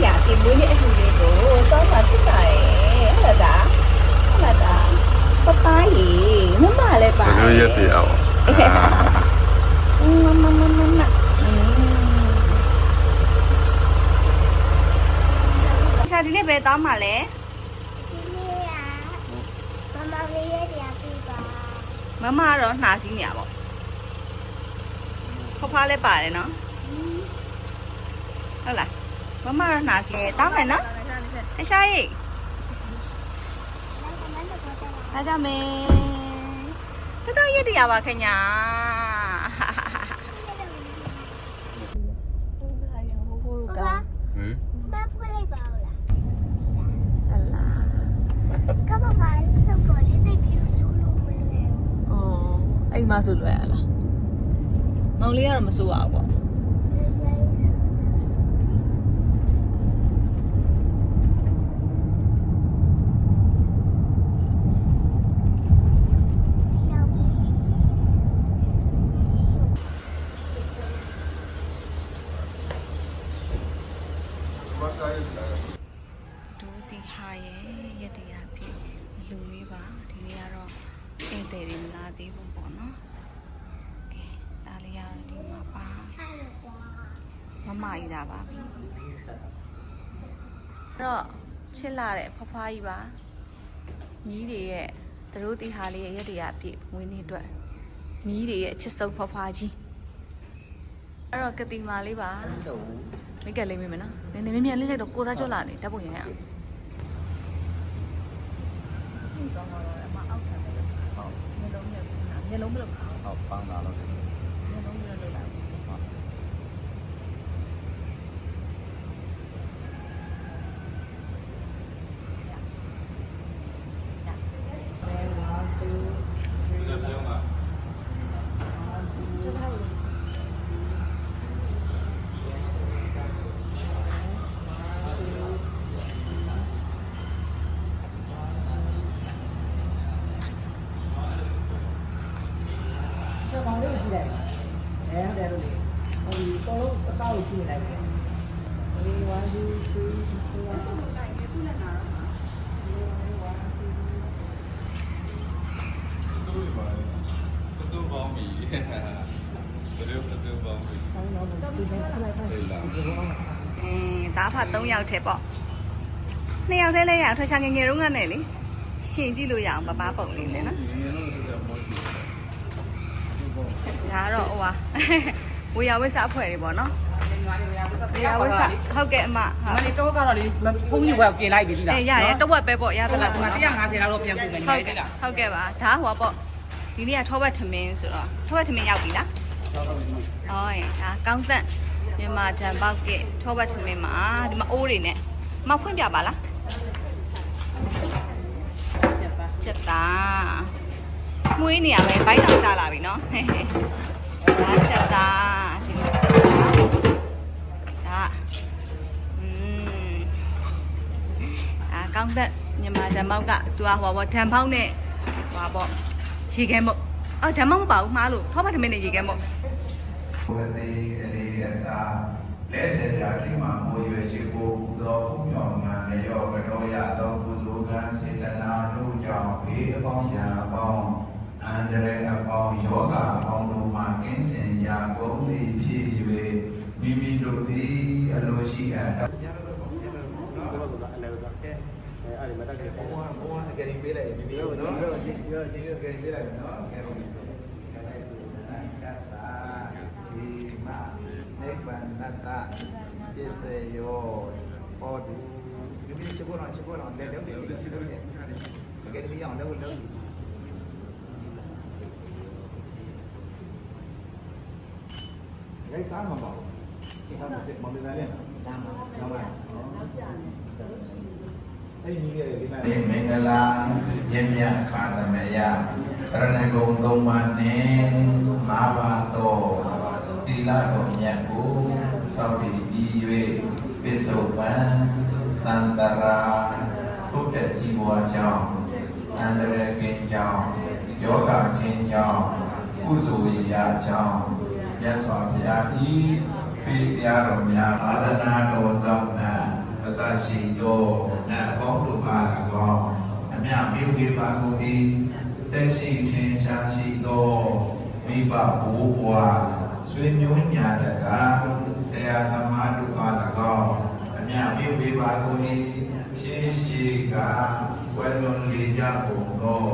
ရပြမွေးနေ့အလှူလေးကိုတောင်းပါဖြစ်ပါတယ်ဟုတ်လားဟုတ်လားပပရေမမလည်းပါတို့ရက်တည်အောင်မရှာဒီနေ့ဘယ်တောင်းမှာလဲမမကတော့နှာစီးနေရပေါ့ဖဖလည်းပါတယ်နော်ဟုတ်လားမမကတော့နှာစီးတောင်းမယ်နော်အရှာရိတ်ဒါကြမယ်တော်ရက်တရားပါခင်ညာဟိုကဘာဖွင့်လိုက်ပါဦးလားဟလာကဘာပါလို့ပေါ်လေးတိတ်ပြီးဆူလို့မလွယ် အိမ်မဆိုလွယ်ရလားမောင်လေးကတော့မဆိုးအောင်ပေါ့ဒူတီဟာရဲ့ရက်တရားဖြစ်လူလေးပါဒီနေ့ကတော့အိမ်တယ်တွေမလာသေးဘူးပေါ့နော်ကဲဒါလေးကတော့ဒီမှာပါမမကြီးတာပါပြီအဲ့တော့ချစ်လာတဲ့ဖွားဖွားကြီးပါမီးတွေရဲ့ဒူတီဟာလေးရဲ့ရက်တရားဖြစ်ဝင်းနေအတွက်မီးတွေရဲ့ချစ်စုံဖွားဖွားကြီးအဲ့တော့ကတိမာလေးပါမိကလေးမင်းမနော်နည်းနည်းမြင်လေးလိုက်တော့ကိုသားကြောလာနေဓာတ်ပုံရရအောင်မျက်လုံးမလို့ဟုတ်ပန်းလာလို့မျက်လုံးမလို့လောက်လာကောင်းလေးကိုကြည့်လိုက်ပါအဲ့ဒါလည်းလို့ဟိုဒီတော်လုံးအကောက်ကိုကြည့်လိုက်တယ်ဒီ1 2 3 4အဲ့ဒါကိုတိုင်းပြခုလက်နာတော့စိုးပါစိုးပေါင်းပြီဘယ်လိုစိုးပေါင်းပြီဆောင်းတော့ဒီဘက်လိုက်ပါတားဖတ်3ယောက်ထဲပေါ့2ယောက်ထဲလဲရအောင်ထွက်ချငငယ်တုန်းကနဲ့လေရှင်ကြည့်လို့ရအောင်ပပပုံလေးလေနော်ဒါတော့ဟိုပါဝေယဝိဆအဖွဲ့တွေပေါ့နော်ဝေယဝိဆဟုတ်ကဲ့အမမလေးတော့ကတော့လေဖုန်းကြီးဝယ်ပြင်လိုက်ပြီလားအေးရတယ်တဝက်ပဲပေါ့ရသလားဒီမှာ150လောက်တော့ပြန်ပို့မယ်နေတယ်လားဟုတ်ကဲ့ပါဒါဟိုပေါ့ဒီနေ့ကထောပတ်ထမင်းဆိုတော့ထောပတ်ထမင်းရောက်ပြီလားဟုတ်ရင်ဒါကောင်းစက်မြန်မာဂျန်ပေါက်ကထောပတ်ထမင်းမှာဒီမှာအိုးတွေနဲ့မောက်ဖွင့်ပြပါလားချက်သားမွေးနေရမယ်ဘိုင်းတောင်စားလာပြီနော်ဒါချက်သားဒီမှာချက်သားဒါကောင်းတဲ့မြန်မာဂျန်ပေါက်ကသူကဟိုပေါ့ဓာန်ပေါက်နဲ့ဟိုပေါ့ရေခဲမုတ်ဓာန်ပေါက်မပါဘူးမှားလို့ထောပတ်ထမင်းနဲ့ရေခဲမုတ်ဘဝတိအေအစာလက်ဆက်ပြတိမှာမိုးရွယ်ရှိကိုပူသောကုမြောင်မှနေရောကတော့ရသောကုသိုလ်ကံစေတနာတို့ကြောင့်ဘေးအပေါင်းရာအပေါင်းအန္တရာယ်အပေါင်းယောဂအပေါင်းတို့မှကင်းစင်ရာကုန်သည်ဖြစ်၍မိမိတို့သည်အလိုရှိအပ်တော်အဲ့ဒီမတက်ကဘောကကရင်ပေးလိုက်မိမိတို့နော်ဒီကရင်ပေးလိုက်နော်ကရင်ဒီမှာနိဗ္ဗာန်တ္တပစ္စယောဟောတုဒီလိုချက်ပေါ်တော့လဲလဲဒီလိုရှိလို့ရတယ်ကဲဒီအောင်လဲရိုက်သားမှာပါဘူးဒီဟာမမမလည်းဒါမှအဲ့ဒီကြီးရဲ့ဒီမှာမင်္ဂလာယဉ်မြခါသမယတရဏဂုံသုံးပါးနဲ့၅ပါးသောသီလတော်မြတ်ကိုစောင့်တည်ပြီး၍ပိစုပန်တန်တရာဘုဒ္ဓကြီးပွားကြောင်းအန္တရာယ်ကင်းကြောင်းယောဂကင်းကြောင်းကုသိုလ်ရာကြောင်းမြတ်စွာဘုရားဤပေတရားတော်များအာသနာတော်ဆောင်နာ အစရှိသောနတ်ပေါင်းတို့အား၎င်းအမြမေဝေပါကုန်၏တက်ရှိထင်ရှားရှိသောမိဘဘိုးဘွားဆွေမျိုးညာတကာဆရာသမားတို့အား၎င်းအမြမေဝေပါကုန်၏ရှေးရှိကဝဲလွန်လေကြကုန်သော